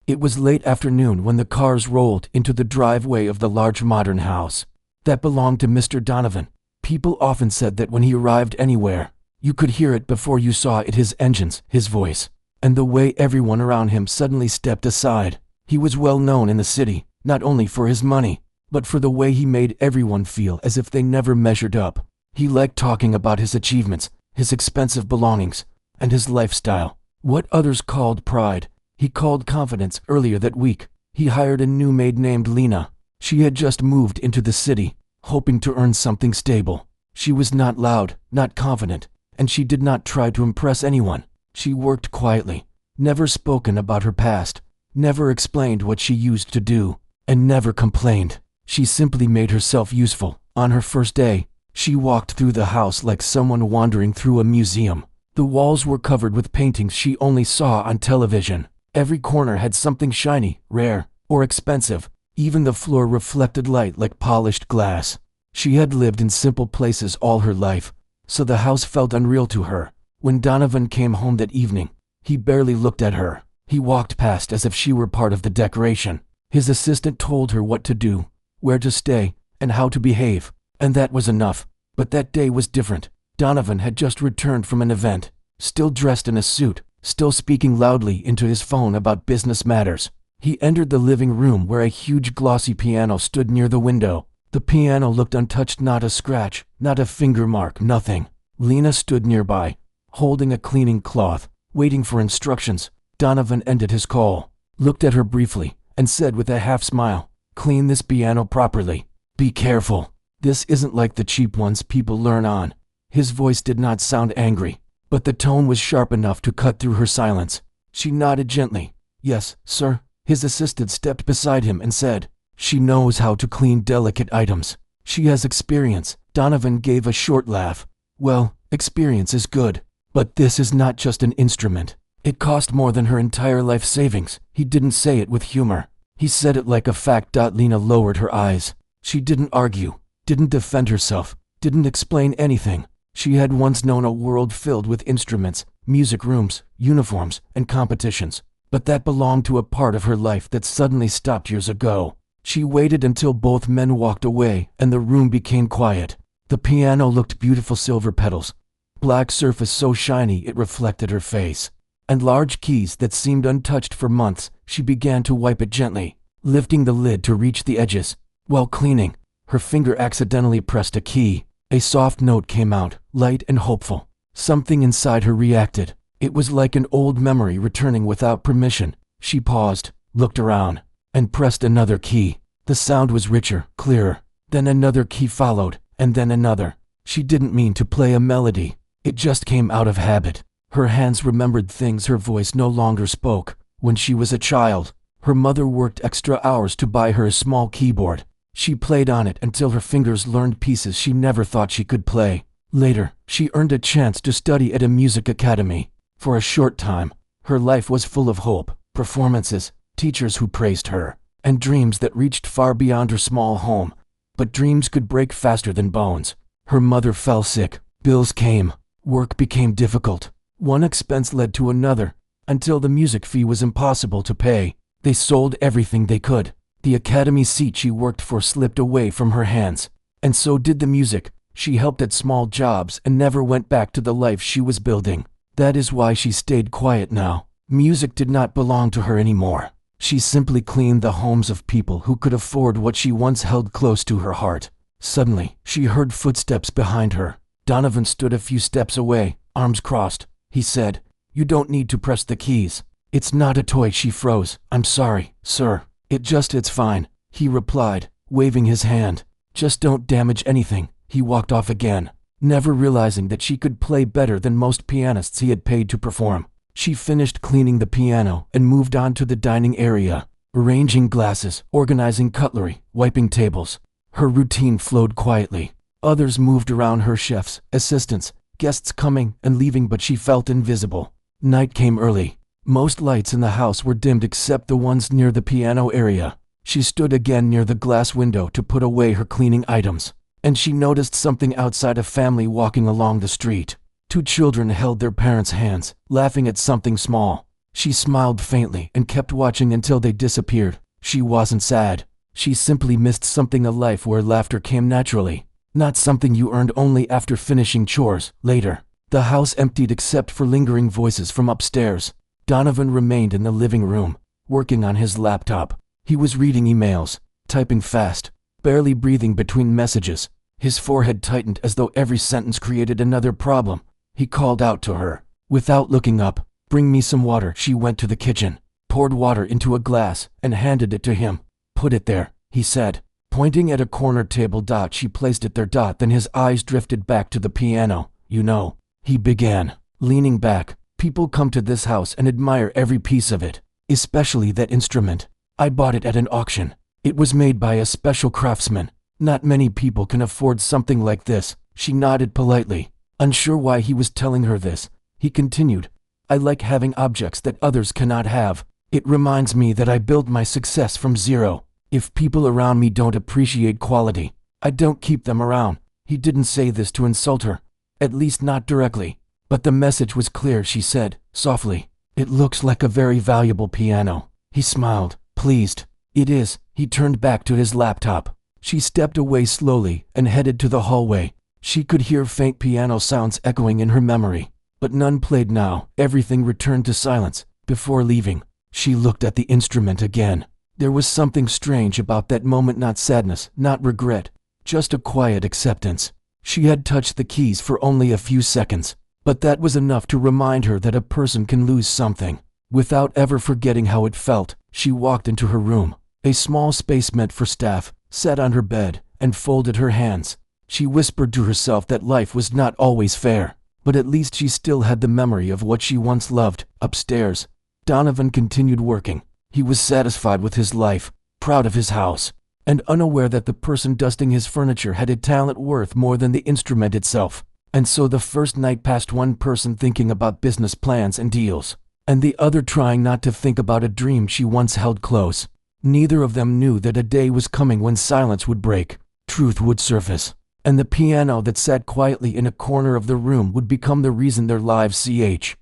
It was late afternoon when the cars rolled into the driveway of the large modern house that belonged to Mr. Donovan. People often said that when he arrived anywhere, you could hear it before you saw it, his engines, his voice, and the way everyone around him suddenly stepped aside. He was well known in the city, not only for his money, but for the way he made everyone feel as if they never measured up. He liked talking about his achievements, his expensive belongings, and his lifestyle. What others called pride, he called confidence. Earlier that week, he hired a new maid named Lena. She had just moved into the city, hoping to earn something stable. She was not loud, not confident, and she did not try to impress anyone. She worked quietly, never spoken about her past, never explained what she used to do, and never complained. She simply made herself useful. On her first day, she walked through the house like someone wandering through a museum. The walls were covered with paintings she only saw on television. Every corner had something shiny, rare, or expensive. Even the floor reflected light like polished glass. She had lived in simple places all her life, so the house felt unreal to her. When Donovan came home that evening, he barely looked at her. He walked past as if she were part of the decoration. His assistant told her what to do, where to stay, and how to behave, and that was enough. But that day was different. Donovan had just returned from an event, still dressed in a suit, still speaking loudly into his phone about business matters. He entered the living room where a huge glossy piano stood near the window. The piano looked untouched, not a scratch, not a finger mark, nothing. Lena stood nearby, holding a cleaning cloth, waiting for instructions. Donovan ended his call, looked at her briefly, and said with a half smile, "Clean this piano properly. Be careful. This isn't like the cheap ones people learn on." His voice did not sound angry, but the tone was sharp enough to cut through her silence. She nodded gently. "Yes, sir." His assistant stepped beside him and said, "She knows how to clean delicate items. She has experience." Donovan gave a short laugh. "Well, experience is good, but this is not just an instrument. It cost more than her entire life savings." He didn't say it with humor. He said it like a fact. Lena lowered her eyes. She didn't argue, didn't defend herself, didn't explain anything. She had once known a world filled with instruments, music rooms, uniforms, and competitions, but that belonged to a part of her life that suddenly stopped years ago. She waited until both men walked away and the room became quiet. The piano looked beautiful, silver pedals, black surface so shiny it reflected her face, and large keys that seemed untouched for months. She began to wipe it gently, lifting the lid to reach the edges. While cleaning, her finger accidentally pressed a key. A soft note came out, light and hopeful. Something inside her reacted. It was like an old memory returning without permission. She paused, looked around, and pressed another key. The sound was richer, clearer. Then another key followed, and then another. She didn't mean to play a melody. It just came out of habit. Her hands remembered things her voice no longer spoke. When she was a child, her mother worked extra hours to buy her a small keyboard. She played on it until her fingers learned pieces she never thought she could play. Later, she earned a chance to study at a music academy. For a short time, her life was full of hope, performances, teachers who praised her, and dreams that reached far beyond her small home. But dreams could break faster than bones. Her mother fell sick, bills came, work became difficult. One expense led to another, until the music fee was impossible to pay. They sold everything they could. The academy seat she worked for slipped away from her hands, and so did the music. She helped at small jobs and never went back to the life she was building. That is why she stayed quiet now. Music did not belong to her anymore. She simply cleaned the homes of people who could afford what she once held close to her heart. Suddenly, she heard footsteps behind her. Donovan stood a few steps away, arms crossed. He said, "You don't need to press the keys. It's not a toy." She froze. "I'm sorry, sir. It's fine," he replied, waving his hand. "Just don't damage anything." He walked off again, never realizing that she could play better than most pianists he had paid to perform. She finished cleaning the piano and moved on to the dining area, arranging glasses, organizing cutlery, wiping tables. Her routine flowed quietly. Others moved around her, chefs, assistants, guests coming and leaving, but she felt invisible. Night came early. Most lights in the house were dimmed except the ones near the piano area. She stood again near the glass window to put away her cleaning items, and she noticed something outside. A family walking along the street. Two children held their parents' hands, laughing at something small. She smiled faintly and kept watching until they disappeared. She wasn't sad. She simply missed something, a life where laughter came naturally, not something you earned only after finishing chores. Later, the house emptied except for lingering voices from upstairs. Donovan remained in the living room, working on his laptop. He was reading emails, typing fast, barely breathing between messages. His forehead tightened as though every sentence created another problem. He called out to her, without looking up, "Bring me some water." She went to the kitchen, poured water into a glass, and handed it to him. "Put it there," he said, pointing at a corner table. She placed it there. Then his eyes drifted back to the piano. "You know," he began, leaning back, "people come to this house and admire every piece of it, especially that instrument. I bought it at an auction. It was made by a special craftsman. Not many people can afford something like this." She nodded politely, unsure why he was telling her this. He continued, "I like having objects that others cannot have. It reminds me that I built my success from zero. If people around me don't appreciate quality, I don't keep them around." He didn't say this to insult her, at least not directly, but the message was clear. She said, softly, "It looks like a very valuable piano." He smiled, pleased. "It is." He turned back to his laptop. She stepped away slowly and headed to the hallway. She could hear faint piano sounds echoing in her memory, but none played now. Everything returned to silence. Before leaving, she looked at the instrument again. There was something strange about that moment, not sadness, not regret, just a quiet acceptance. She had touched the keys for only a few seconds, but that was enough to remind her that a person can lose something without ever forgetting how it felt. She walked into her room, a small space meant for staff, sat on her bed, and folded her hands. She whispered to herself that life was not always fair, but at least she still had the memory of what she once loved. Upstairs, Donovan continued working. He was satisfied with his life, proud of his house, and unaware that the person dusting his furniture had a talent worth more than the instrument itself. And so the first night passed, one person thinking about business plans and deals, and the other trying not to think about a dream she once held close. Neither of them knew that a day was coming when silence would break, truth would surface, and the piano that sat quietly in a corner of the room would become the reason their lives ch.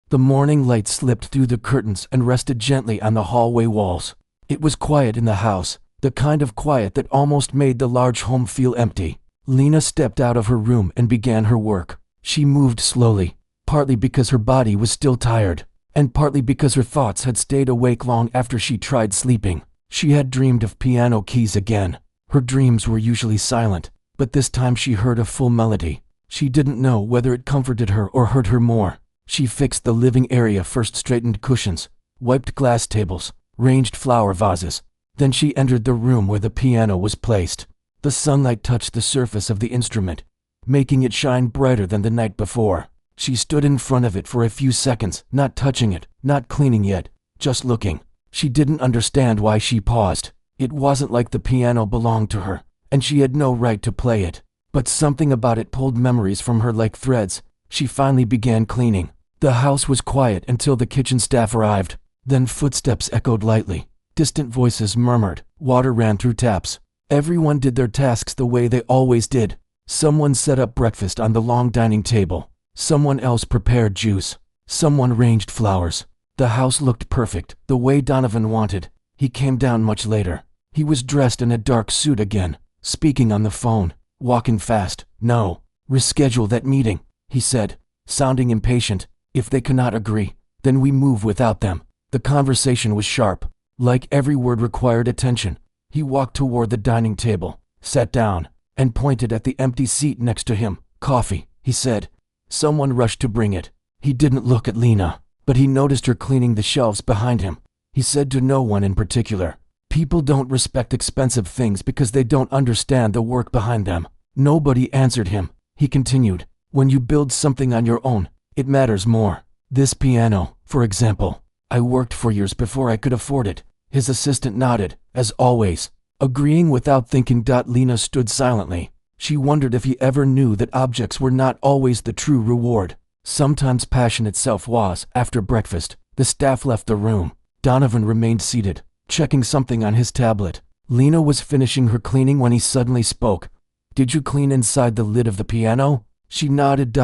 The morning light slipped through the curtains and rested gently on the hallway walls. It was quiet in the house, the kind of quiet that almost made the large home feel empty. Lena stepped out of her room and began her work. She moved slowly, partly because her body was still tired, and partly because her thoughts had stayed awake long after she tried sleeping. She had dreamed of piano keys again. Her dreams were usually silent, but this time she heard a full melody. She didn't know whether it comforted her or hurt her more. She fixed the living area first, straightened cushions, wiped glass tables, ranged flower vases. Then she entered the room where the piano was placed. The sunlight touched the surface of the instrument, making it shine brighter than the night before. She stood in front of it for a few seconds, not touching it, not cleaning yet, just looking. She didn't understand why she paused. It wasn't like the piano belonged to her, and she had no right to play it. But something about it pulled memories from her like threads. She finally began cleaning. The house was quiet until the kitchen staff arrived. Then footsteps echoed lightly. Distant voices murmured. Water ran through taps. Everyone did their tasks the way they always did. Someone set up breakfast on the long dining table. Someone else prepared juice. Someone arranged flowers. The house looked perfect, the way Donovan wanted. He came down much later. He was dressed in a dark suit again, speaking on the phone, walking fast. "No, reschedule that meeting," he said, sounding impatient. "If they cannot agree, then we move without them." The conversation was sharp, like every word required attention. He walked toward the dining table, sat down, and pointed at the empty seat next to him. "Coffee," he said. Someone rushed to bring it. He didn't look at Lena, but he noticed her cleaning the shelves behind him. He said to no one in particular, "People don't respect expensive things because they don't understand the work behind them." Nobody answered him. He continued, "When you build something on your own, it matters more. This piano, for example. I worked for years before I could afford it." His assistant nodded, as always, agreeing without thinking. Lena stood silently. She wondered if he ever knew that objects were not always the true reward. Sometimes passion itself was. After breakfast, the staff left the room. Donovan remained seated, checking something on his tablet. Lena was finishing her cleaning when he suddenly spoke. "Did you clean inside the lid of the piano?" She nodded.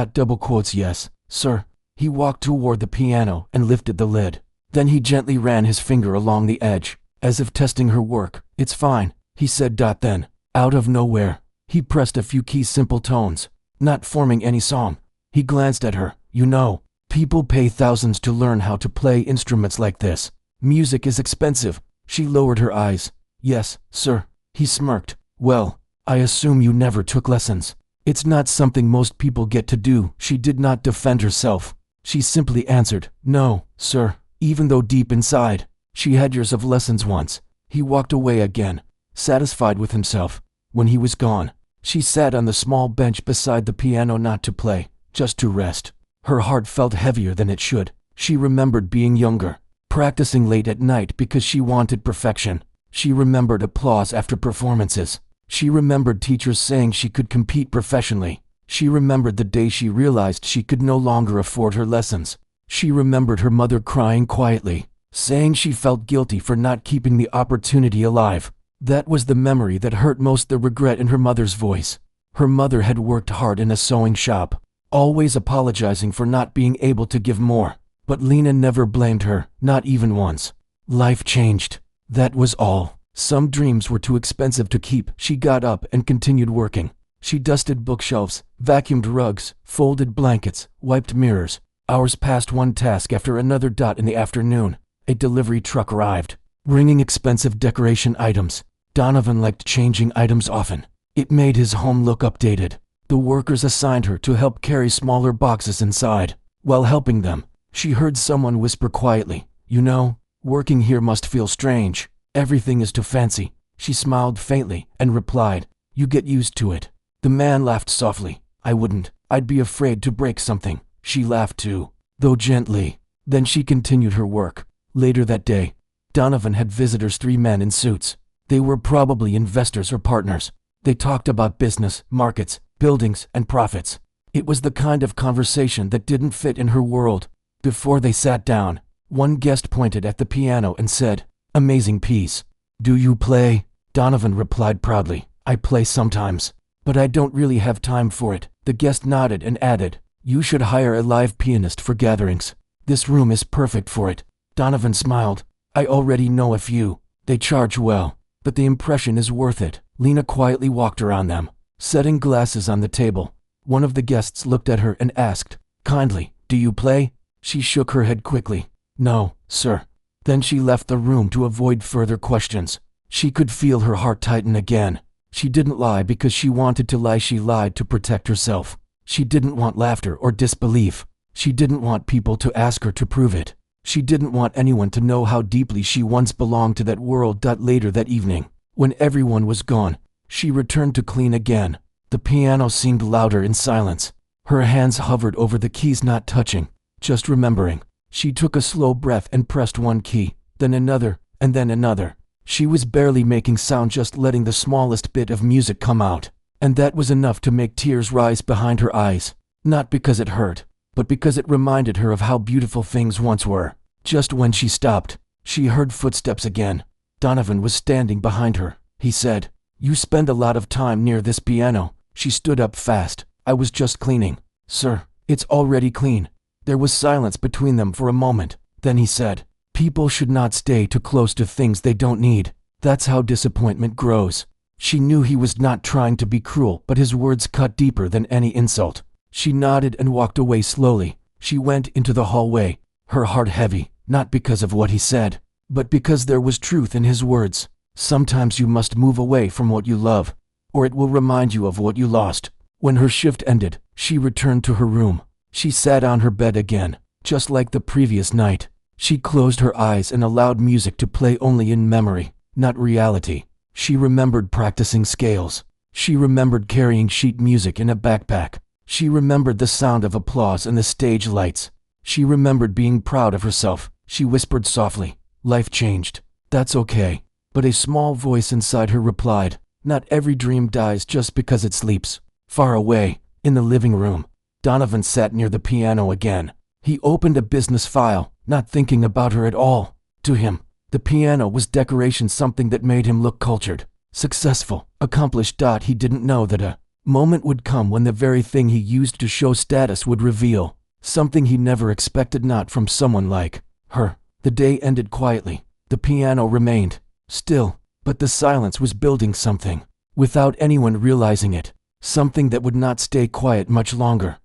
"Yes, sir." He walked toward the piano and lifted the lid. Then he gently ran his finger along the edge, as if testing her work. "It's fine," he said. Then, out of nowhere, he pressed a few key simple tones, not forming any song. He glanced at her. "You know, people pay thousands to learn how to play instruments like this. Music is expensive." She lowered her eyes. "Yes, sir." He smirked. "Well, I assume you never took lessons." "It's not something most people get to do." She did not defend herself. She simply answered, "No, sir," even though deep inside, she had years of lessons once. He walked away again, satisfied with himself. When he was gone, she sat on the small bench beside the piano, not to play, just to rest. Her heart felt heavier than it should. She remembered being younger, practicing late at night because she wanted perfection. She remembered applause after performances. She remembered teachers saying she could compete professionally. She remembered the day she realized she could no longer afford her lessons. She remembered her mother crying quietly, saying she felt guilty for not keeping the opportunity alive. That was the memory that hurt most, the regret in her mother's voice. Her mother had worked hard in a sewing shop, always apologizing for not being able to give more. But Lena never blamed her, not even once. Life changed. That was all. Some dreams were too expensive to keep. She got up and continued working. She dusted bookshelves, vacuumed rugs, folded blankets, wiped mirrors. Hours passed, one task after another. In the afternoon, a delivery truck arrived, bringing expensive decoration items. Donovan liked changing items often. It made his home look updated. The workers assigned her to help carry smaller boxes inside. While helping them, she heard someone whisper quietly, "You know, working here must feel strange. Everything is too fancy." She smiled faintly and replied, "You get used to it." The man laughed softly. "I wouldn't. I'd be afraid to break something." She laughed too, though gently. Then she continued her work. Later that day, Donovan had visitors, 3 men in suits. They were probably investors or partners. They talked about business, markets, buildings, and profits. It was the kind of conversation that didn't fit in her world. Before they sat down, one guest pointed at the piano and said, "Amazing piece. Do you play?" Donovan replied proudly, "I play sometimes, but I don't really have time for it." The guest nodded and added, "You should hire a live pianist for gatherings. This room is perfect for it." Donovan smiled. "I already know a few. They charge well, but the impression is worth it." Lena quietly walked around them, setting glasses on the table. One of the guests looked at her and asked, kindly, "Do you play?" She shook her head quickly. "No, sir." Then she left the room to avoid further questions. She could feel her heart tighten again. She didn't lie because she wanted to lie. She lied to protect herself. She didn't want laughter or disbelief. She didn't want people to ask her to prove it. She didn't want anyone to know how deeply she once belonged to that world. Later that evening, when everyone was gone, she returned to clean again. The piano seemed louder in silence. Her hands hovered over the keys, not touching, just remembering. She took a slow breath and pressed one key, then another, and then another. She was barely making sound, just letting the smallest bit of music come out. And that was enough to make tears rise behind her eyes. Not because it hurt, but because it reminded her of how beautiful things once were. Just when she stopped, she heard footsteps again. Donovan was standing behind her. He said, "You spend a lot of time near this piano." She stood up fast. "I was just cleaning." "Sir, it's already clean." There was silence between them for a moment. Then he said, "People should not stay too close to things they don't need. That's how disappointment grows." She knew he was not trying to be cruel, but his words cut deeper than any insult. She nodded and walked away slowly. She went into the hallway, her heart heavy, not because of what he said, but because there was truth in his words. Sometimes you must move away from what you love, or it will remind you of what you lost. When her shift ended, she returned to her room. She sat on her bed again, just like the previous night. She closed her eyes and allowed music to play only in memory, not reality. She remembered practicing scales. She remembered carrying sheet music in a backpack. She remembered the sound of applause and the stage lights. She remembered being proud of herself. She whispered softly, "Life changed. That's okay." But a small voice inside her replied, "Not every dream dies just because it sleeps." Far away, in the living room, Donovan sat near the piano again. He opened a business file, not thinking about her at all. To him, the piano was decoration, something that made him look cultured, successful, accomplished. He didn't know that a moment would come when the very thing he used to show status would reveal something he never expected, not from someone like her, The day ended quietly. The piano remained still, but the silence was building something, without anyone realizing it, something that would not stay quiet much longer.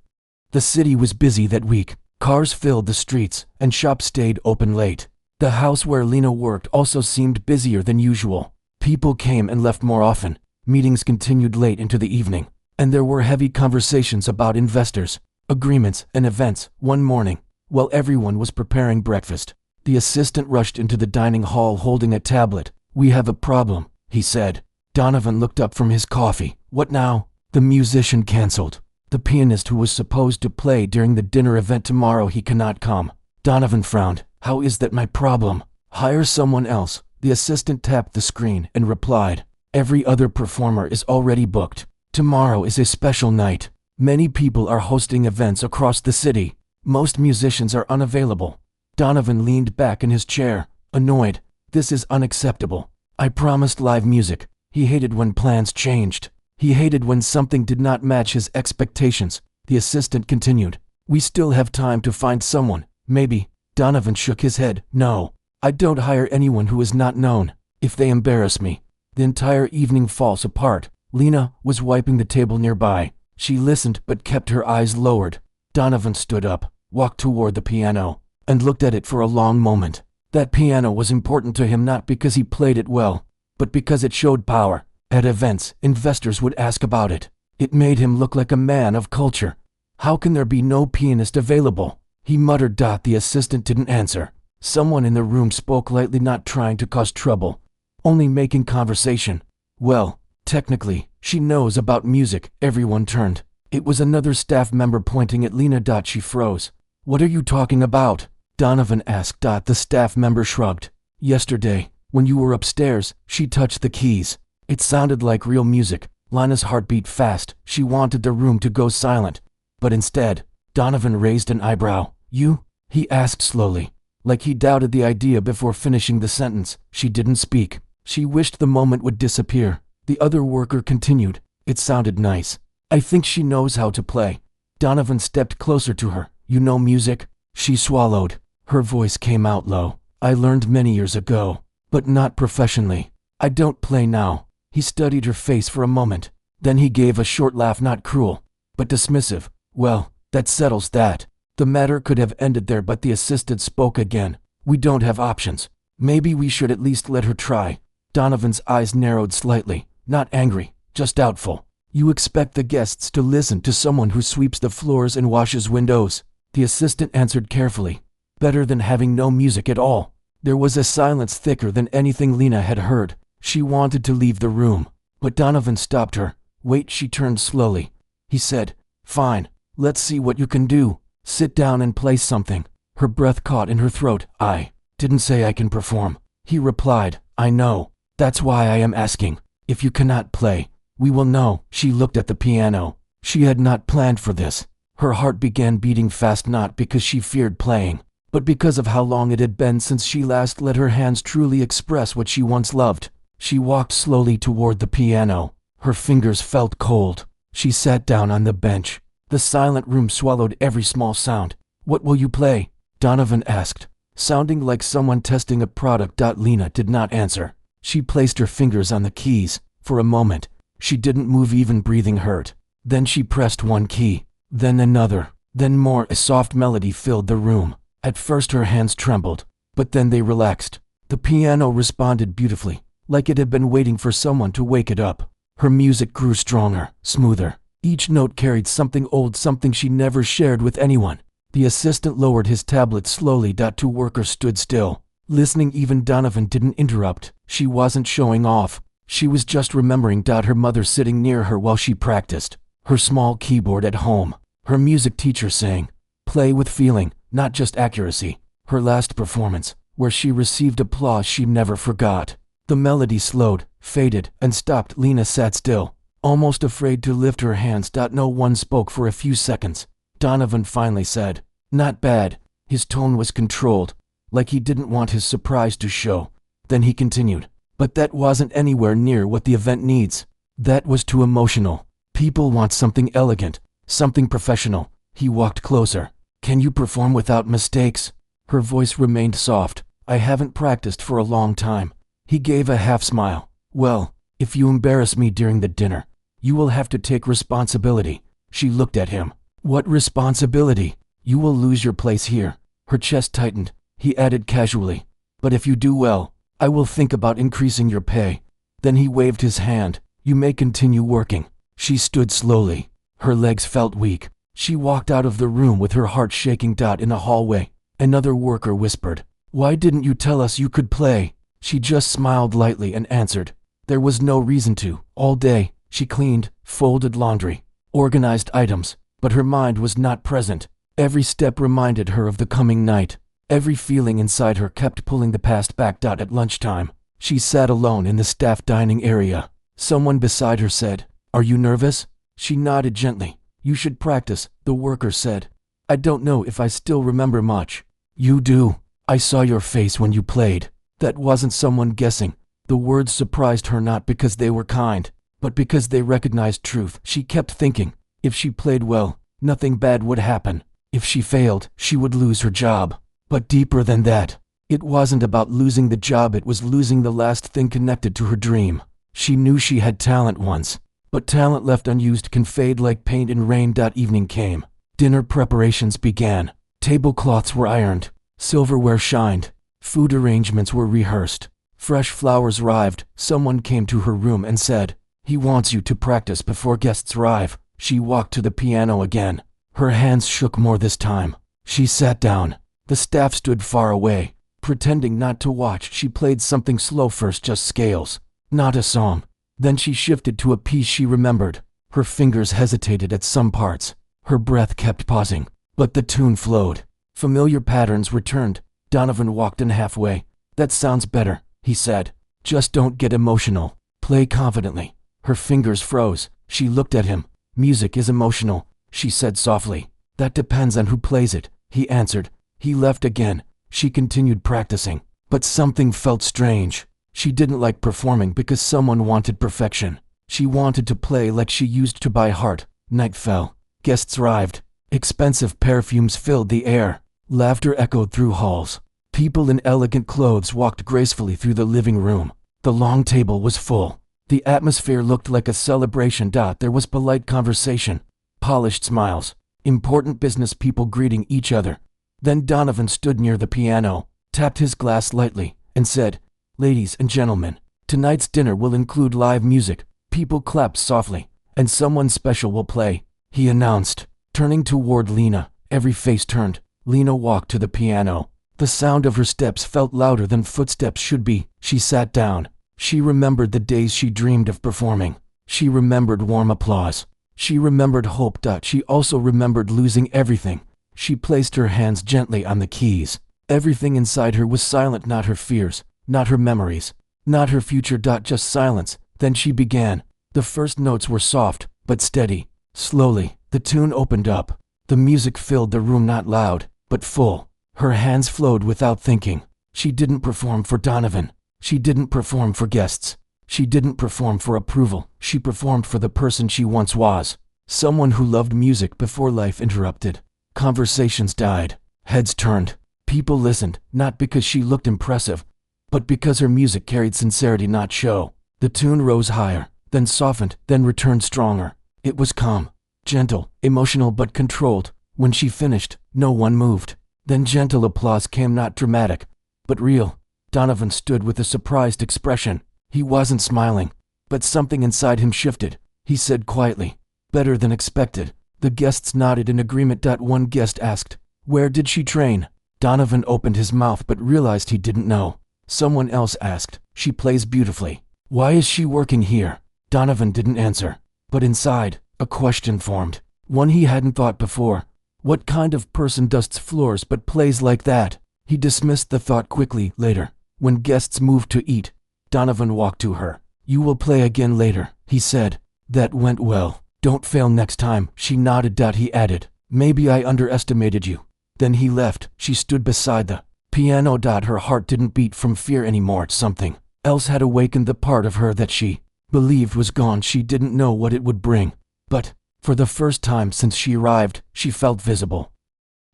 The city was busy that week. Cars filled the streets, and shops stayed open late. The house where Lena worked also seemed busier than usual. People came and left more often. Meetings continued late into the evening, and there were heavy conversations about investors, agreements, and events. One morning, while everyone was preparing breakfast, the assistant rushed into the dining hall holding a tablet. "We have a problem," he said. Donovan looked up from his coffee. "What now?" "The musician canceled. The pianist who was supposed to play during the dinner event tomorrow, he cannot come." Donovan frowned. "How is that my problem?" "Hire someone else." The assistant tapped the screen and replied, "Every other performer is already booked. Tomorrow is a special night. Many people are hosting events across the city. Most musicians are unavailable." Donovan leaned back in his chair, annoyed. This is unacceptable. I promised live music. He hated when plans changed. He hated when something did not match his expectations. The assistant continued, "We still have time to find someone, maybe." Donovan shook his head. "No, I don't hire anyone who is not known. If they embarrass me, the entire evening falls apart." Lena was wiping the table nearby. She listened but kept her eyes lowered. Donovan stood up, walked toward the piano, and looked at it for a long moment. That piano was important to him not because he played it well, but because it showed power. At events, investors would ask about it. It made him look like a man of culture. "How can there be no pianist available?" he muttered. The assistant didn't answer. Someone in the room spoke lightly, not trying to cause trouble, only making conversation. "Well, technically, she knows about music." Everyone turned. It was another staff member pointing at Lena. She froze. "What are you talking about?" Donovan asked. The staff member shrugged. "Yesterday, when you were upstairs, she touched the keys. It sounded like real music." Lena's heart beat fast. She wanted the room to go silent. But instead, Donovan raised an eyebrow. "You?" he asked slowly, like he doubted the idea before finishing the sentence. She didn't speak. She wished the moment would disappear. The other worker continued, "It sounded nice. I think she knows how to play." Donovan stepped closer to her. "You know music?" She swallowed. Her voice came out low. "I learned many years ago, but not professionally. I don't play now." He studied her face for a moment. Then he gave a short laugh, not cruel, but dismissive. "Well, that settles that." The matter could have ended there, but the assistant spoke again. "We don't have options. Maybe we should at least let her try." Donovan's eyes narrowed slightly, not angry, just doubtful. "You expect the guests to listen to someone who sweeps the floors and washes windows?" The assistant answered carefully. "Better than having no music at all." There was a silence thicker than anything Lena had heard. She wanted to leave the room, but Donovan stopped her. "Wait." She turned slowly. He said, "Fine, let's see what you can do. Sit down and play something." Her breath caught in her throat. "I didn't say I can perform," he replied. "I know. That's why I am asking. If you cannot play, we will know." She looked at the piano. She had not planned for this. Her heart began beating fast, not because she feared playing, but because of how long it had been since she last let her hands truly express what she once loved. She walked slowly toward the piano. Her fingers felt cold. She sat down on the bench. The silent room swallowed every small sound. "What will you play?" Donovan asked, sounding like someone testing a product. Lena did not answer. She placed her fingers on the keys. For a moment, she didn't move, even breathing hurt. Then she pressed one key, then another, then more. A soft melody filled the room. At first her hands trembled, but then they relaxed. The piano responded beautifully, like it had been waiting for someone to wake it up. Her music grew stronger, smoother. Each note carried something old, something she never shared with anyone. The assistant lowered his tablet slowly. Two workers stood still, listening. Even Donovan didn't interrupt. She wasn't showing off. She was just remembering. Her mother sitting near her while she practiced. Her small keyboard at home. Her music teacher saying, "Play with feeling, not just accuracy." Her last performance, where she received applause she never forgot. The melody slowed, faded, and stopped. Lena sat still, almost afraid to lift her hands. No one spoke for a few seconds. Donovan finally said, "Not bad." His tone was controlled, like he didn't want his surprise to show. Then he continued, "But that wasn't anywhere near what the event needs. That was too emotional. People want something elegant, something professional." He walked closer. "Can you perform without mistakes?" Her voice remained soft, I haven't practiced for a long time. He gave a half smile. Well, if you embarrass me during the dinner, you will have to take responsibility. She looked at him. What responsibility? You will lose your place here. Her chest tightened. He added casually, but if you do well, I will think about increasing your pay. Then he waved his hand. You may continue working. She stood slowly. Her legs felt weak. She walked out of the room with her heart shaking. In the hallway, another worker whispered, "Why didn't you tell us you could play?" She just smiled lightly and answered, "There was no reason to." All day, she cleaned, folded laundry, organized items, but her mind was not present. Every step reminded her of the coming night. Every feeling inside her kept pulling the past back. At lunchtime, she sat alone in the staff dining area. Someone beside her said, "Are you nervous?" She nodded gently. "You should practice," the worker said. "I don't know if I still remember much." "You do. I saw your face when you played." That wasn't someone guessing. The words surprised her not because they were kind, but because they recognized truth. She kept thinking, if she played well, nothing bad would happen. If she failed, she would lose her job. But deeper than that, it wasn't about losing the job, it was losing the last thing connected to her dream. She knew she had talent once, but talent left unused can fade like paint in rain. Evening came. Dinner preparations began. Tablecloths were ironed. Silverware shined. Food arrangements were rehearsed. Fresh flowers arrived. Someone came to her room and said, "He wants you to practice before guests arrive." She walked to the piano again. Her hands shook more this time. She sat down. The staff stood far away. Pretending not to watch, she played something slow first, just scales, not a song. Then she shifted to a piece she remembered. Her fingers hesitated at some parts. Her breath kept pausing, but the tune flowed. Familiar patterns returned. Donovan walked in halfway. "That sounds better," he said. "Just don't get emotional. Play confidently." Her fingers froze. She looked at him. "Music is emotional," she said softly. "That depends on who plays it," he answered. He left again. She continued practicing, but something felt strange. She didn't like performing because someone wanted perfection. She wanted to play like she used to by heart. Night fell. Guests arrived. Expensive perfumes filled the air. Laughter echoed through halls. People in elegant clothes walked gracefully through the living room. The long table was full. The atmosphere looked like a celebration. There was polite conversation, polished smiles, important business people greeting each other. Then Donovan stood near the piano, tapped his glass lightly, and said, "Ladies and gentlemen, tonight's dinner will include live music." People clapped softly, "And someone special will play," he announced. Turning toward Lena, every face turned. Lena walked to the piano. The sound of her steps felt louder than footsteps should be. She sat down. She remembered the days she dreamed of performing. She remembered warm applause. She remembered hope. She also remembered losing everything. She placed her hands gently on the keys. Everything inside her was silent, not her fears, not her memories, not her future. Just silence. Then she began. The first notes were soft, but steady. Slowly, the tune opened up. The music filled the room, not loud, but full. Her hands flowed without thinking. She didn't perform for Donovan. She didn't perform for guests. She didn't perform for approval. She performed for the person she once was. Someone who loved music before life interrupted. Conversations died. Heads turned. People listened, not because she looked impressive, but because her music carried sincerity, not show. The tune rose higher, then softened, then returned stronger. It was calm, gentle, emotional but controlled. When she finished, no one moved. Then gentle applause came, not dramatic, but real. Donovan stood with a surprised expression. He wasn't smiling, but something inside him shifted. He said quietly, "Better than expected." The guests nodded in agreement. One guest asked, "Where did she train?" Donovan opened his mouth but realized he didn't know. Someone else asked, "She plays beautifully. Why is she working here?" Donovan didn't answer, but inside, a question formed, one he hadn't thought before. What kind of person dusts floors but plays like that? He dismissed the thought quickly. Later, when guests moved to eat, Donovan walked to her. "You will play again later," he said. "That went well. Don't fail next time." She nodded. He added, "Maybe I underestimated you." Then he left. She stood beside the piano. Her heart didn't beat from fear anymore. Something else had awakened, the part of her that she believed was gone. She didn't know what it would bring, but for the first time since she arrived, she felt visible.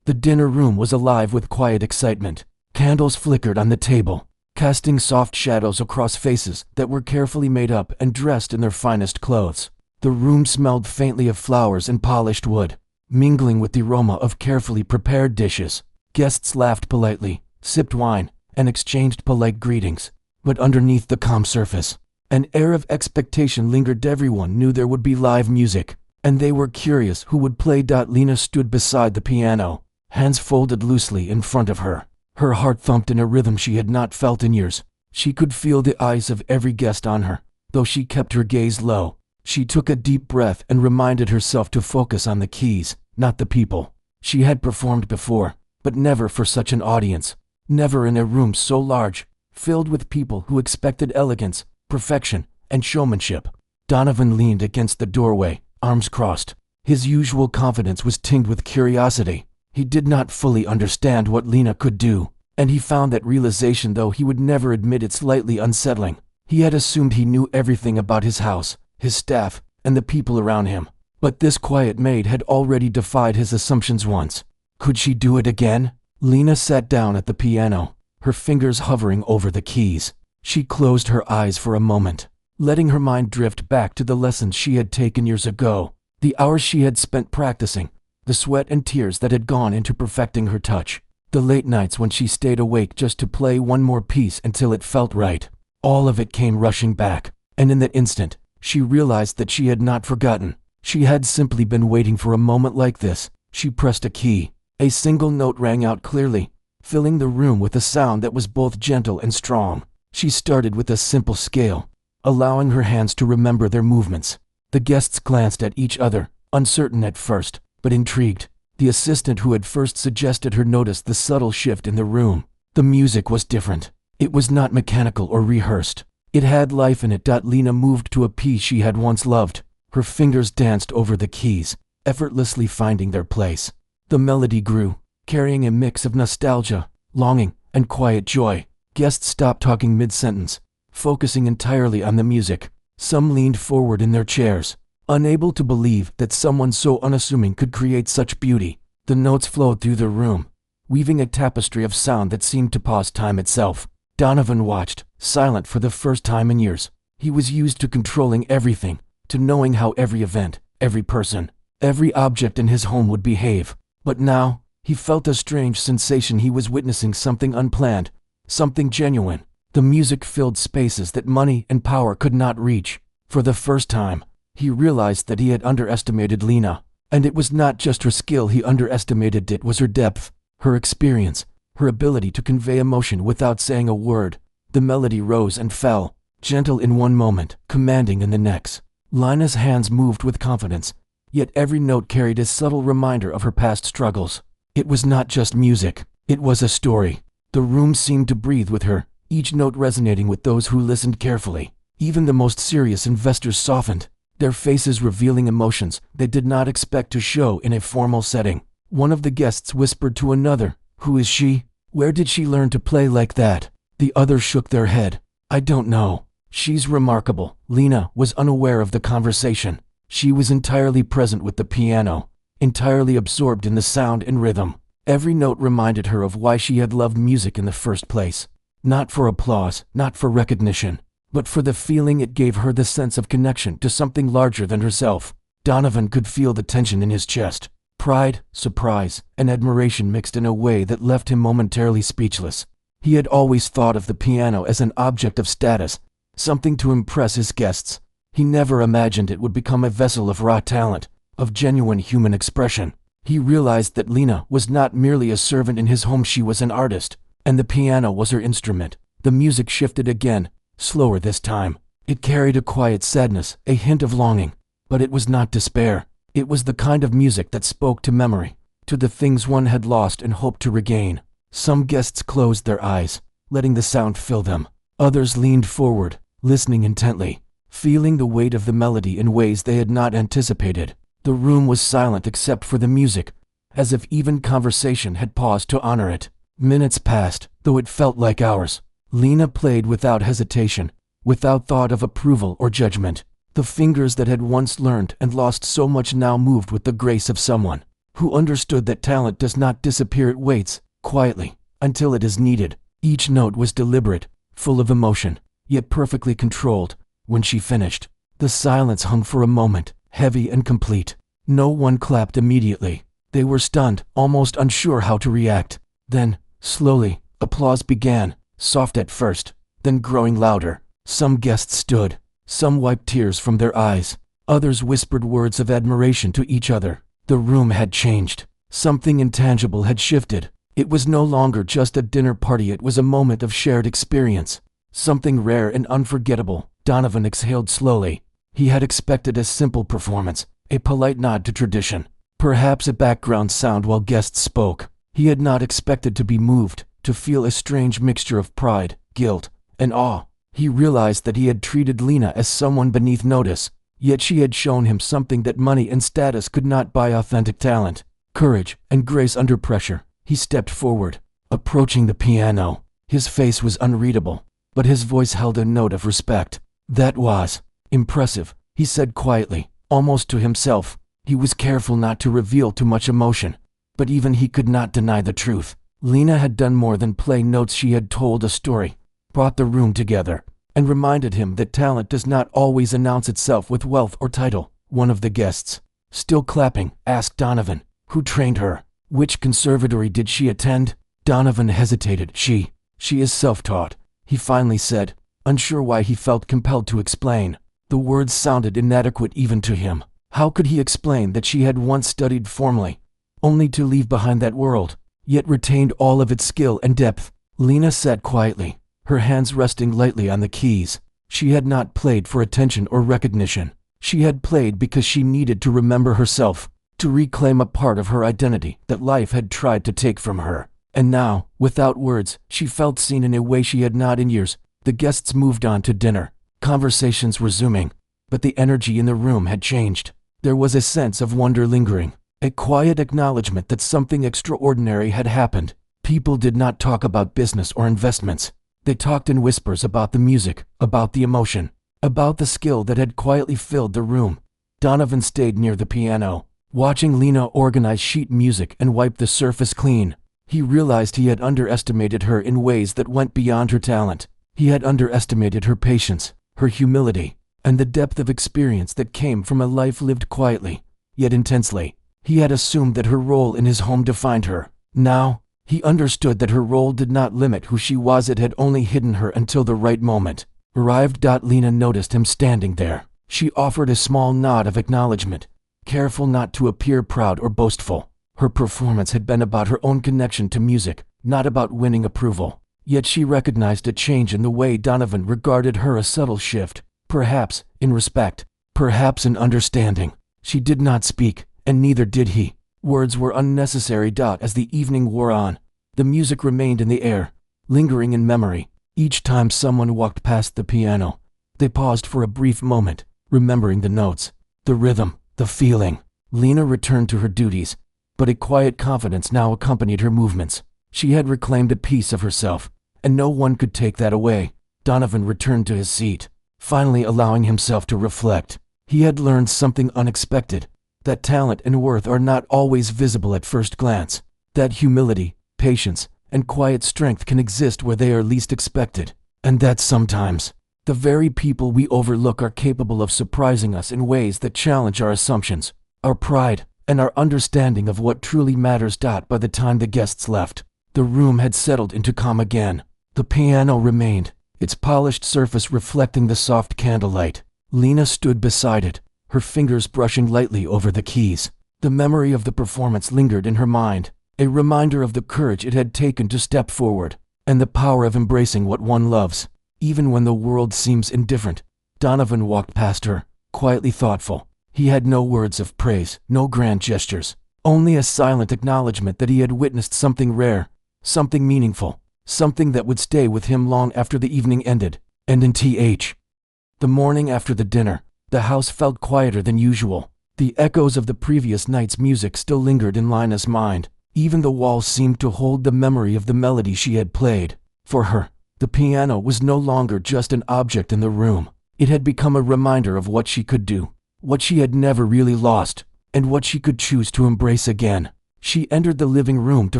The dinner room was alive with quiet excitement. Candles flickered on the table, casting soft shadows across faces that were carefully made up and dressed in their finest clothes. The room smelled faintly of flowers and polished wood, mingling with the aroma of carefully prepared dishes. Guests laughed politely, sipped wine, and exchanged polite greetings. But underneath the calm surface, an air of expectation lingered. Everyone knew there would be live music, and they were curious who would play. Lena stood beside the piano, hands folded loosely in front of her. Her heart thumped in a rhythm she had not felt in years. She could feel the eyes of every guest on her, though she kept her gaze low. She took a deep breath and reminded herself to focus on the keys, not the people. She had performed before, but never for such an audience. Never in a room so large, filled with people who expected elegance, perfection, and showmanship. Donovan leaned against the doorway, arms crossed. His usual confidence was tinged with curiosity. He did not fully understand what Lena could do, and he found that realization, though he would never admit it, slightly unsettling. He had assumed he knew everything about his house, his staff, and the people around him. But this quiet maid had already defied his assumptions once. Could she do it again? Lena sat down at the piano, her fingers hovering over the keys. She closed her eyes for a moment, letting her mind drift back to the lessons she had taken years ago, the hours she had spent practicing, the sweat and tears that had gone into perfecting her touch, the late nights when she stayed awake just to play one more piece until it felt right. All of it came rushing back, and in that instant, she realized that she had not forgotten. She had simply been waiting for a moment like this. She pressed a key. A single note rang out clearly, filling the room with a sound that was both gentle and strong. She started with a simple scale, allowing her hands to remember their movements. The guests glanced at each other, uncertain at first, but intrigued. The assistant who had first suggested her noticed the subtle shift in the room. The music was different. It was not mechanical or rehearsed. It had life in it. Lena moved to a piece she had once loved. Her fingers danced over the keys, effortlessly finding their place. The melody grew, carrying a mix of nostalgia, longing, and quiet joy. Guests stopped talking mid-sentence, focusing entirely on the music. Some leaned forward in their chairs, unable to believe that someone so unassuming could create such beauty. The notes flowed through the room, weaving a tapestry of sound that seemed to pause time itself. Donovan watched, silent for the first time in years. He was used to controlling everything, to knowing how every event, every person, every object in his home would behave. But now, he felt a strange sensation. He was witnessing something unplanned, something genuine. The music filled spaces that money and power could not reach. For the first time, he realized that he had underestimated Lena. And it was not just her skill he underestimated, it was her depth, her experience, her ability to convey emotion without saying a word. The melody rose and fell, gentle in one moment, commanding in the next. Lena's hands moved with confidence, yet every note carried a subtle reminder of her past struggles. It was not just music, it was a story. The room seemed to breathe with her, each note resonating with those who listened carefully. Even the most serious investors softened, their faces revealing emotions they did not expect to show in a formal setting. One of the guests whispered to another, "Who is she? Where did she learn to play like that?" The others shook their head. "I don't know. She's remarkable." Lena was unaware of the conversation. She was entirely present with the piano, entirely absorbed in the sound and rhythm. Every note reminded her of why she had loved music in the first place. Not for applause, not for recognition, but for the feeling it gave her, the sense of connection to something larger than herself. Donovan could feel the tension in his chest. Pride, surprise, and admiration mixed in a way that left him momentarily speechless. He had always thought of the piano as an object of status, something to impress his guests. He never imagined it would become a vessel of raw talent, of genuine human expression. He realized that Lena was not merely a servant in his home, she was an artist, and the piano was her instrument. The music shifted again, slower this time. It carried a quiet sadness, a hint of longing, but it was not despair. It was the kind of music that spoke to memory, to the things one had lost and hoped to regain. Some guests closed their eyes, letting the sound fill them. Others leaned forward, listening intently, feeling the weight of the melody in ways they had not anticipated. The room was silent except for the music, as if even conversation had paused to honor it. Minutes passed, though it felt like hours. Lena played without hesitation, without thought of approval or judgment. The fingers that had once learned and lost so much now moved with the grace of someone who understood that talent does not disappear, it waits, quietly, until it is needed. Each note was deliberate, full of emotion, yet perfectly controlled. When she finished, the silence hung for a moment, heavy and complete. No one clapped immediately. They were stunned, almost unsure how to react. Then, slowly, applause began, soft at first, then growing louder. Some guests stood. Some wiped tears from their eyes. Others whispered words of admiration to each other. The room had changed. Something intangible had shifted. It was no longer just a dinner party, it was a moment of shared experience. Something rare and unforgettable. Donovan exhaled slowly. He had expected a simple performance, a polite nod to tradition, perhaps a background sound while guests spoke. He had not expected to be moved, to feel a strange mixture of pride, guilt, and awe. He realized that he had treated Lena as someone beneath notice, yet she had shown him something that money and status could not buy: authentic talent, courage, and grace under pressure. He stepped forward, approaching the piano. His face was unreadable, but his voice held a note of respect. "That was impressive," he said quietly, almost to himself. He was careful not to reveal too much emotion, but even he could not deny the truth. Lena had done more than play notes. She had told a story, brought the room together, and reminded him that talent does not always announce itself with wealth or title. One of the guests, still clapping, asked Donovan, "Who trained her? Which conservatory did she attend?" Donovan hesitated. She is self-taught," he finally said, unsure why he felt compelled to explain. The words sounded inadequate even to him. How could he explain that she had once studied formally, only to leave behind that world, yet retained all of its skill and depth? Lena sat quietly, her hands resting lightly on the keys. She had not played for attention or recognition. She had played because she needed to remember herself, to reclaim a part of her identity that life had tried to take from her. And now, without words, she felt seen in a way she had not in years. The guests moved on to dinner, conversations resuming, but the energy in the room had changed. There was a sense of wonder lingering, a quiet acknowledgement that something extraordinary had happened. People did not talk about business or investments. They talked in whispers about the music, about the emotion, about the skill that had quietly filled the room. Donovan stayed near the piano, watching Lena organize sheet music and wipe the surface clean. He realized he had underestimated her in ways that went beyond her talent. He had underestimated her patience, her humility, and the depth of experience that came from a life lived quietly, yet intensely. He had assumed that her role in his home defined her. Now, he understood that her role did not limit who she was. It had only hidden her until the right moment arrived. Lena noticed him standing there. She offered a small nod of acknowledgement, careful not to appear proud or boastful. Her performance had been about her own connection to music, not about winning approval. Yet she recognized a change in the way Donovan regarded her, a subtle shift, perhaps in respect, perhaps in understanding. She did not speak, and neither did he. Words were unnecessary. As the evening wore on, the music remained in the air, lingering in memory. Each time someone walked past the piano, they paused for a brief moment, remembering the notes, the rhythm, the feeling. Lena returned to her duties, but a quiet confidence now accompanied her movements. She had reclaimed a piece of herself, and no one could take that away. Donovan returned to his seat, finally allowing himself to reflect. He had learned something unexpected, that talent and worth are not always visible at first glance, that humility, patience, and quiet strength can exist where they are least expected, and that sometimes the very people we overlook are capable of surprising us in ways that challenge our assumptions, our pride, and our understanding of what truly matters. By the time the guests left, the room had settled into calm again. The piano remained, its polished surface reflecting the soft candlelight. Lena stood beside it, her fingers brushing lightly over the keys. The memory of the performance lingered in her mind, a reminder of the courage it had taken to step forward, and the power of embracing what one loves, even when the world seems indifferent. Donovan walked past her, quietly thoughtful. He had no words of praise, no grand gestures, only a silent acknowledgement that he had witnessed something rare, something meaningful, something that would stay with him long after the evening ended. And in the morning after the dinner, the house felt quieter than usual. The echoes of the previous night's music still lingered in Lena's mind. Even the walls seemed to hold the memory of the melody she had played. For her, the piano was no longer just an object in the room. It had become a reminder of what she could do, what she had never really lost, and what she could choose to embrace again. She entered the living room to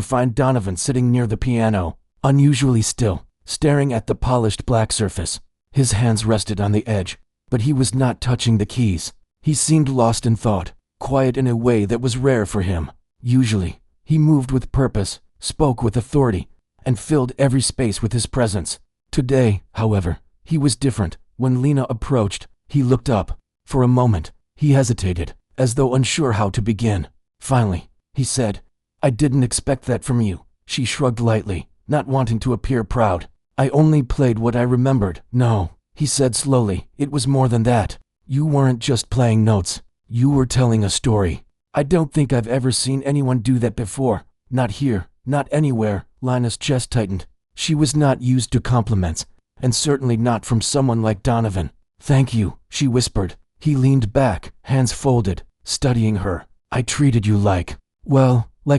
find Donovan sitting near the piano, unusually still, staring at the polished black surface. His hands rested on the edge, but he was not touching the keys. He seemed lost in thought, quiet in a way that was rare for him. Usually, he moved with purpose, spoke with authority, and filled every space with his presence. Today, however, he was different. When Lena approached, he looked up. For a moment, he hesitated, as though unsure how to begin. Finally, he said, "I didn't expect that from you." She shrugged lightly, not wanting to appear proud. "I only played what I remembered." "No," he said slowly, "it was more than that. You weren't just playing notes. You were telling a story. I don't think I've ever seen anyone do that before. Not here, not anywhere." Lina's chest tightened. She was not used to compliments, and certainly not from someone like Donovan. "Thank you," she whispered. He leaned back, hands folded, studying her. "I treated you like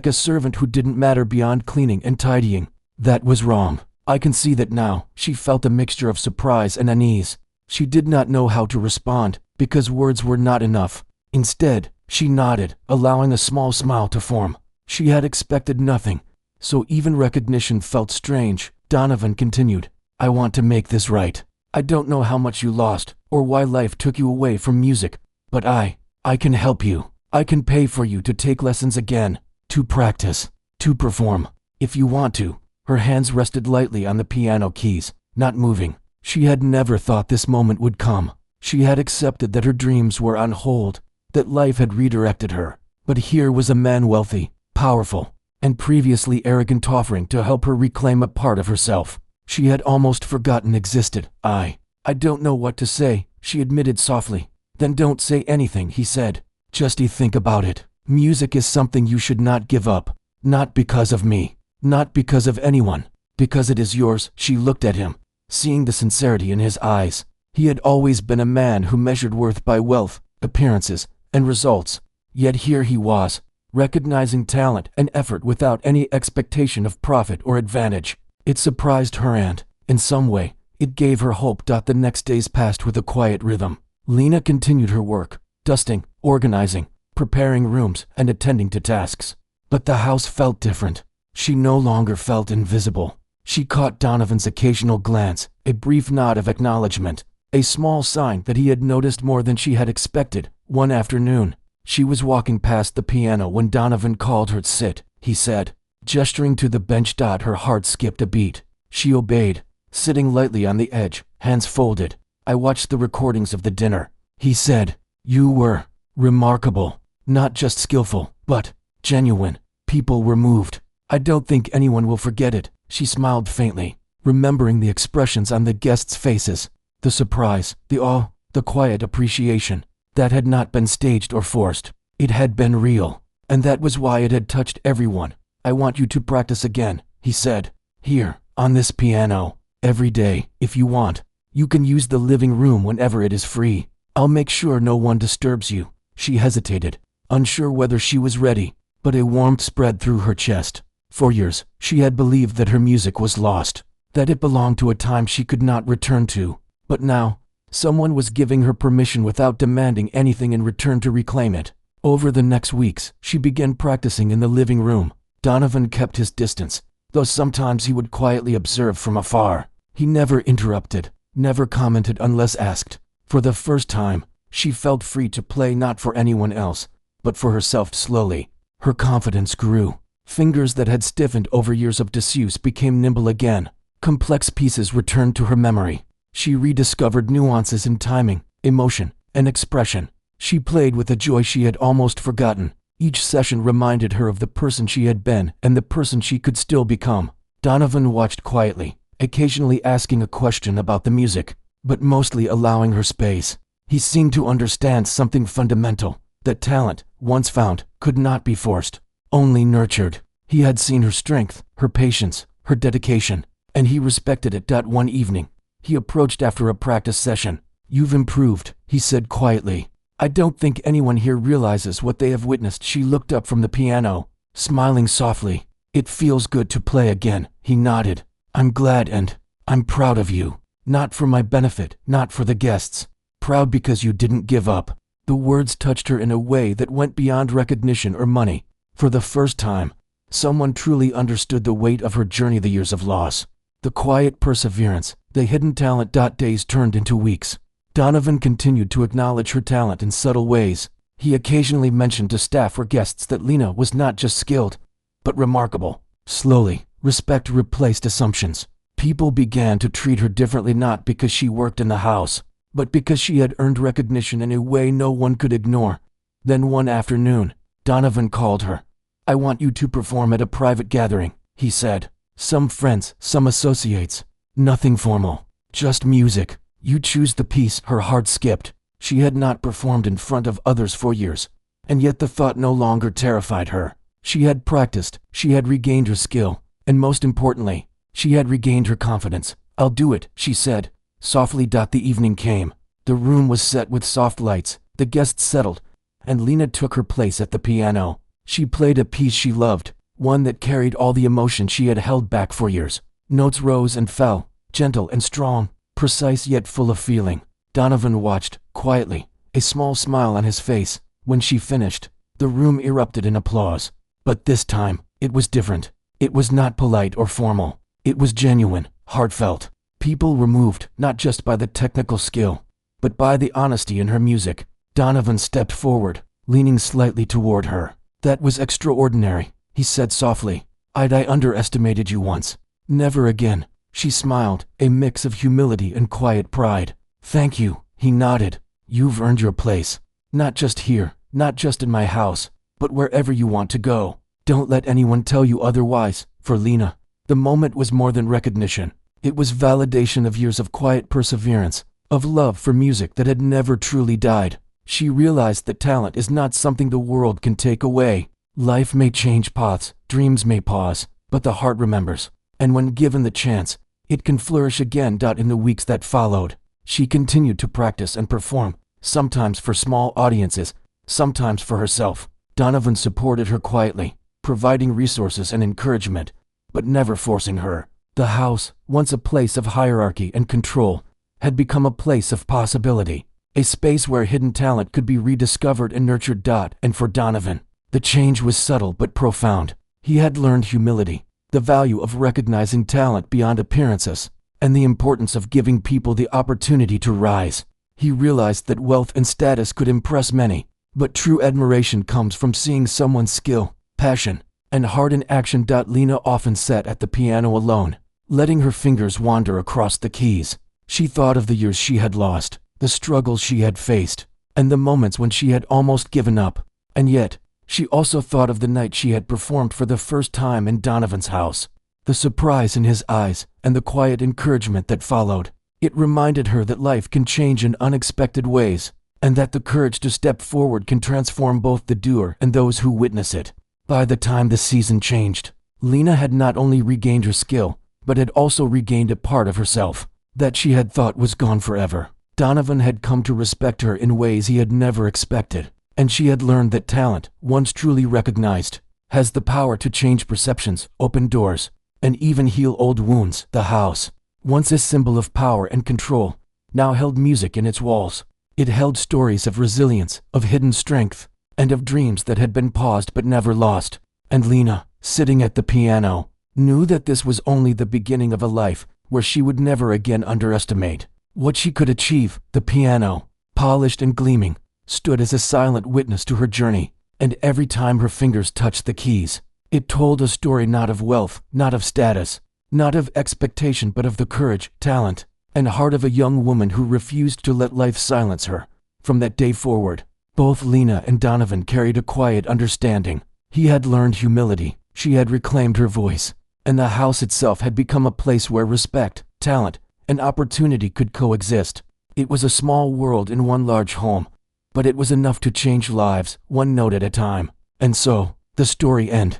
a servant who didn't matter beyond cleaning and tidying. That was wrong. I can see that now." She felt a mixture of surprise and unease. She did not know how to respond, because words were not enough. Instead, she nodded, allowing a small smile to form. She had expected nothing, so even recognition felt strange. Donovan continued, "I want to make this right. I don't know how much you lost, or why life took you away from music, but I can help you. I can pay for you to take lessons again, to practice, to perform, if you want to." Her hands rested lightly on the piano keys, not moving. She had never thought this moment would come. She had accepted that her dreams were on hold, that life had redirected her. But here was a man wealthy, powerful, and previously arrogant offering to help her reclaim a part of herself she had almost forgotten existed. I don't know what to say," she admitted softly. "Then don't say anything," he said. "Just think about it. Music is something you should not give up. Not because of me. Not because of anyone. Because it is yours." She looked at him, seeing the sincerity in his eyes. He had always been a man who measured worth by wealth, appearances, and results. Yet here he was, recognizing talent and effort without any expectation of profit or advantage. It surprised her and, in some way, it gave her hope. The next days passed with a quiet rhythm. Lena continued her work, dusting, organizing, preparing rooms, and attending to tasks. But the house felt different. She no longer felt invisible. She caught Donovan's occasional glance, a brief nod of acknowledgement, a small sign that he had noticed more than she had expected. One afternoon, she was walking past the piano when Donovan called her. "Sit," he said, gesturing to the bench. Her heart skipped a beat. She obeyed, sitting lightly on the edge, hands folded. "I watched the recordings of the dinner," he said. "You were remarkable. Not just skillful, but genuine. People were moved. I don't think anyone will forget it." She smiled faintly, remembering the expressions on the guests' faces, the surprise, the awe, the quiet appreciation. That had not been staged or forced. It had been real, and that was why it had touched everyone. "I want you to practice again," he said. "Here, on this piano. Every day, if you want. You can use the living room whenever it is free. I'll make sure no one disturbs you." She hesitated, unsure whether she was ready, but a warmth spread through her chest. For years, she had believed that her music was lost, that it belonged to a time she could not return to. But now, someone was giving her permission without demanding anything in return to reclaim it. Over the next weeks, she began practicing in the living room. Donovan kept his distance, though sometimes he would quietly observe from afar. He never interrupted, never commented unless asked. For the first time, she felt free to play not for anyone else, but for herself. Slowly, her confidence grew. Fingers that had stiffened over years of disuse became nimble again. Complex pieces returned to her memory. She rediscovered nuances in timing, emotion, and expression. She played with a joy she had almost forgotten. Each session reminded her of the person she had been and the person she could still become. Donovan watched quietly, occasionally asking a question about the music, but mostly allowing her space. He seemed to understand something fundamental, that talent, once found, could not be forced, only nurtured. He had seen her strength, her patience, her dedication, and he respected it. One evening, he approached after a practice session. "You've improved," he said quietly. "I don't think anyone here realizes what they have witnessed." She looked up from the piano, smiling softly. "It feels good to play again." He nodded. "I'm glad and I'm proud of you. Not for my benefit, not for the guests. Proud because you didn't give up." The words touched her in a way that went beyond recognition or money. For the first time, someone truly understood the weight of her journey, the years of loss, the quiet perseverance, the hidden talent. Days turned into weeks. Donovan continued to acknowledge her talent in subtle ways. He occasionally mentioned to staff or guests that Lena was not just skilled, but remarkable. Slowly, respect replaced assumptions. People began to treat her differently, not because she worked in the house, but because she had earned recognition in a way no one could ignore. Then one afternoon, Donovan called her. "I want you to perform at a private gathering," he said. "Some friends, some associates. Nothing formal. Just music. You choose the piece." Her heart skipped. She had not performed in front of others for years, and yet the thought no longer terrified her. She had practiced, she had regained her skill, and most importantly, she had regained her confidence. "I'll do it," she said, softly. The evening came. The room was set with soft lights, the guests settled, and Lena took her place at the piano. She played a piece she loved, one that carried all the emotion she had held back for years. Notes rose and fell, gentle and strong, precise yet full of feeling. Donovan watched, quietly, a small smile on his face. When she finished, the room erupted in applause. But this time, it was different. It was not polite or formal. It was genuine, heartfelt. People were moved, not just by the technical skill, but by the honesty in her music. Donovan stepped forward, leaning slightly toward her. "That was extraordinary," he said softly. I underestimated you once." "Never again." She smiled, a mix of humility and quiet pride. "Thank you," he nodded. "You've earned your place. Not just here, not just in my house, but wherever you want to go. Don't let anyone tell you otherwise." For Lena, the moment was more than recognition. It was validation of years of quiet perseverance, of love for music that had never truly died. She realized that talent is not something the world can take away. Life may change paths, dreams may pause, but the heart remembers. And when given the chance, it can flourish again. In the weeks that followed, she continued to practice and perform, sometimes for small audiences, sometimes for herself. Donovan supported her quietly, providing resources and encouragement, but never forcing her. The house, once a place of hierarchy and control, had become a place of possibility, a space where hidden talent could be rediscovered and nurtured. And for Donovan, the change was subtle but profound. He had learned humility, the value of recognizing talent beyond appearances, and the importance of giving people the opportunity to rise. He realized that wealth and status could impress many, but true admiration comes from seeing someone's skill, passion, and heart in action. Lena often sat at the piano alone, letting her fingers wander across the keys. She thought of the years she had lost, the struggles she had faced, and the moments when she had almost given up. And yet, she also thought of the night she had performed for the first time in Donovan's house, the surprise in his eyes, and the quiet encouragement that followed. It reminded her that life can change in unexpected ways, and that the courage to step forward can transform both the doer and those who witness it. By the time the season changed, Lena had not only regained her skill, but had also regained a part of herself that she had thought was gone forever. Donovan had come to respect her in ways he had never expected, and she had learned that talent, once truly recognized, has the power to change perceptions, open doors, and even heal old wounds. The house, once a symbol of power and control, now held music in its walls. It held stories of resilience, of hidden strength, and of dreams that had been paused but never lost. And Lena, sitting at the piano, knew that this was only the beginning of a life where she would never again underestimate what she could achieve. The piano, polished and gleaming, stood as a silent witness to her journey, and every time her fingers touched the keys, it told a story not of wealth, not of status, not of expectation, but of the courage, talent, and heart of a young woman who refused to let life silence her. From that day forward, both Lena and Donovan carried a quiet understanding. He had learned humility, she had reclaimed her voice, and the house itself had become a place where respect, talent, and opportunity could coexist. It was a small world in one large home, but it was enough to change lives, one note at a time. And so, the story ended.